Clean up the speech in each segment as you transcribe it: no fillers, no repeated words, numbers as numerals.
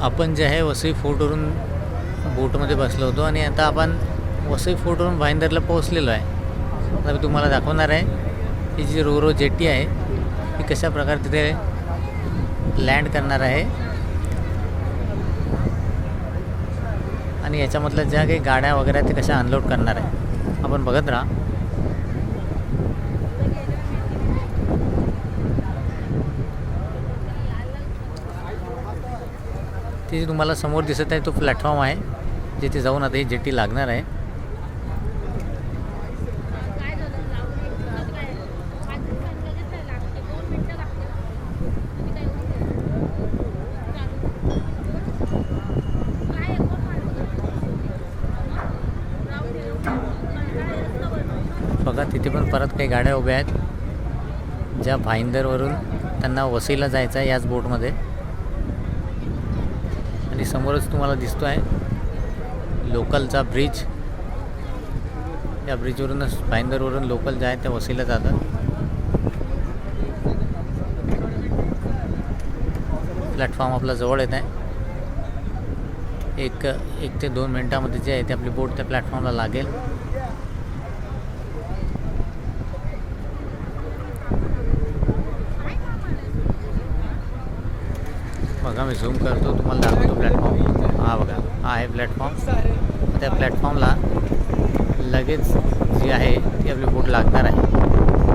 आपण जे आहे वसई फोर्टवरून बोटमध्ये बसलो होतो आणि आता आपण वसई फोर्टवरून भाईंदरला पोहोचलेलो आहे. आता मी तुम्हाला दाखवणार आहे ही जी रोरो जेटी आहे ही कशा प्रकारे तिथे लँड करणार आहे आणि याच्यामधल्या ज्या काही गाड्या वगैरे आहेत ते कशा अनलोड करणार आहे आपण बघत राहा. ते तुम्हाला समोर दिसत आहे तो प्लॅटफॉर्म आहे जिथे जाऊन आता ही जेटी लागणार आहे. बघा तिथे पण परत काही गाड्या उभ्या आहेत ज्या भाईंदरवरून त्यांना वसईला जायचं आहे याच बोटमध्ये. आणि समोरच तुम्हाला दिसतो आहे लोकलचा ब्रिज. या ब्रिजवरूनच भाईंदरवरून लोकल जे आहे ते वसईला जातात. प्लॅटफॉर्म आपला जवळ येत आहे. एक ते 2 मिनटामध्ये जे आहे ते आपली बोट त्या प्लॅटफॉर्मला लागेल. बघा मी झूम करतो तुम्हाला दाखवतो प्लॅटफॉर्म. हा बघा हा आहे प्लॅटफॉर्म. त्या प्लॅटफॉर्मला लगेच जी आहे ती आपली बोट लागणार आहे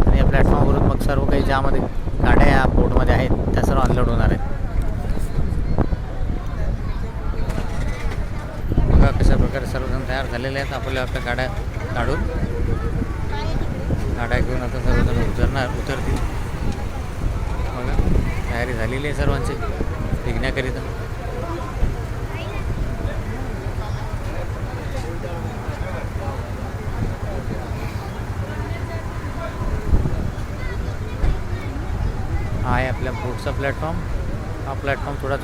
आणि या प्लॅटफॉर्मवरून मग सर्व काही ज्यामध्ये गाड्या या बोटमध्ये आहेत त्या सर्व अनलोड होणार आहेत. बघा कशा प्रकारे सर्वजण तयार झालेले आहेत. आपल्या गाड्या काढून गाड्या घेऊन आता सर्वजण उतरतील. बघा तयारी झालेली आहे सर्वांची निघण्याकरिता. हा आहे आपल्या बोटचा प्लॅटफॉर्म. हा प्लॅटफॉर्म थोडा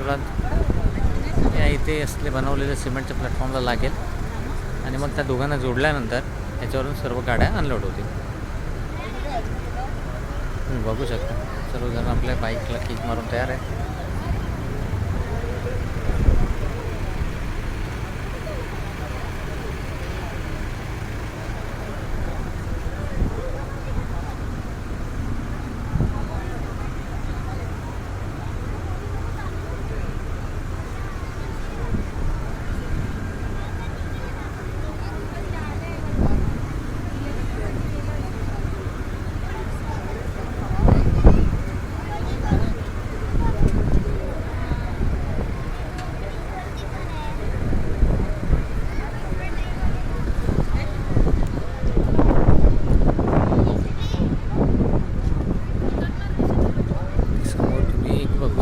या इथे असले बनवलेल्या सिमेंटच्या प्लॅटफॉर्मला लागेल आणि मग त्या दोघांना जोडल्यानंतर याच्यावरून सर्व गाड्या अनलोड होतील. तुम्ही बघू शकता सर्वजण आपल्या बाईकला किक मारून तयार आहे.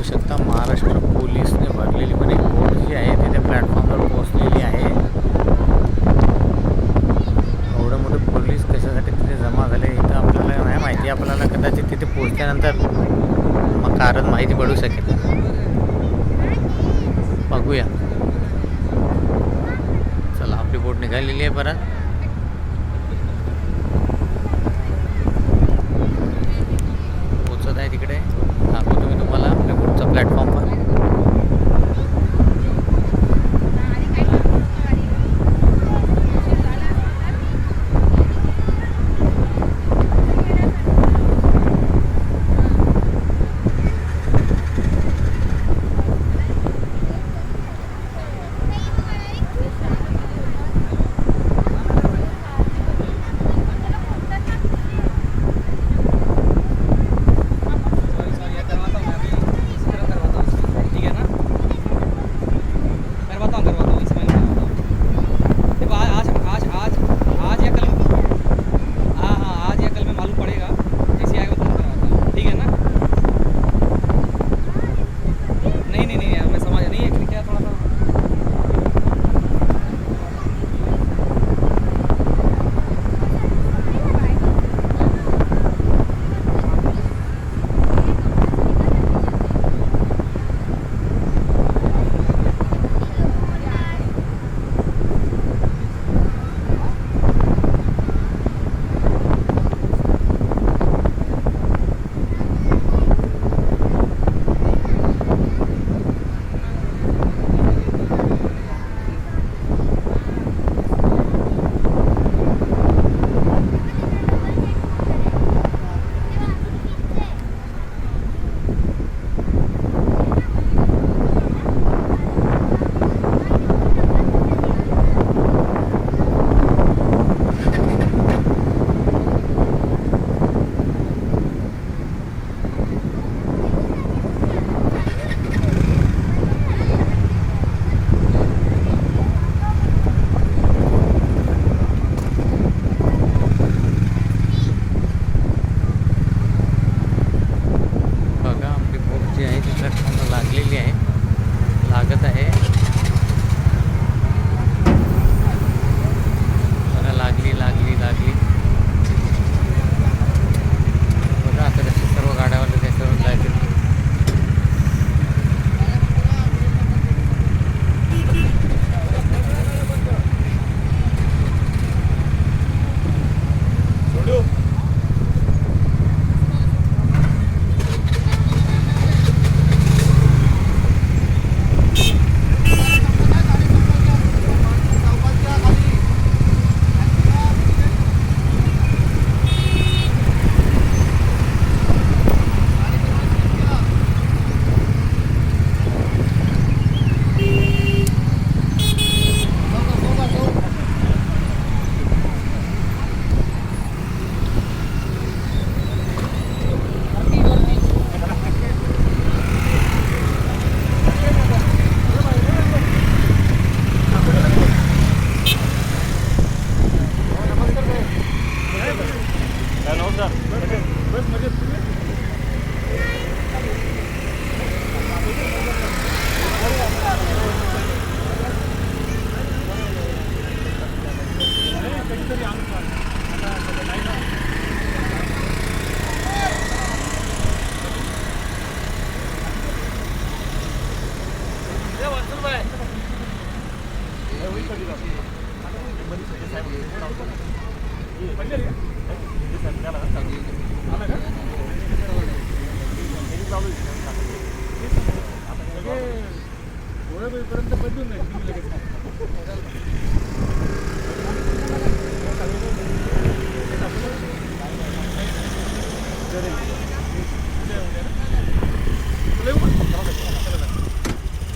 शकता महाराष्ट्र पोलीसने भरलेली पण एक बोट जी आहे ती त्या प्लॅटफॉर्मवर पोहोचलेली आहे. एवढं मोठे पोलीस कशासाठी तिथे जमा झाले इथं आपल्याला नाही माहिती. आपल्याला कदाचित तिथे पोहोचल्यानंतर मग कारण माहिती पडू शकेल. बघूया. चला आपली बोट निघालेली आहे परत. पोचत आहे तिकडे. दाखवतो मी तुम्हाला आपल्या बोटचा प्लॅटफॉर्मवर. गाडी प्लॅटफॉर्मला लागलेली आहे, लागत आहे बघा, लागली लागली लागली बघा. आता कसे सर्व गाड्यावाले ते सर्व जायचे. साहेब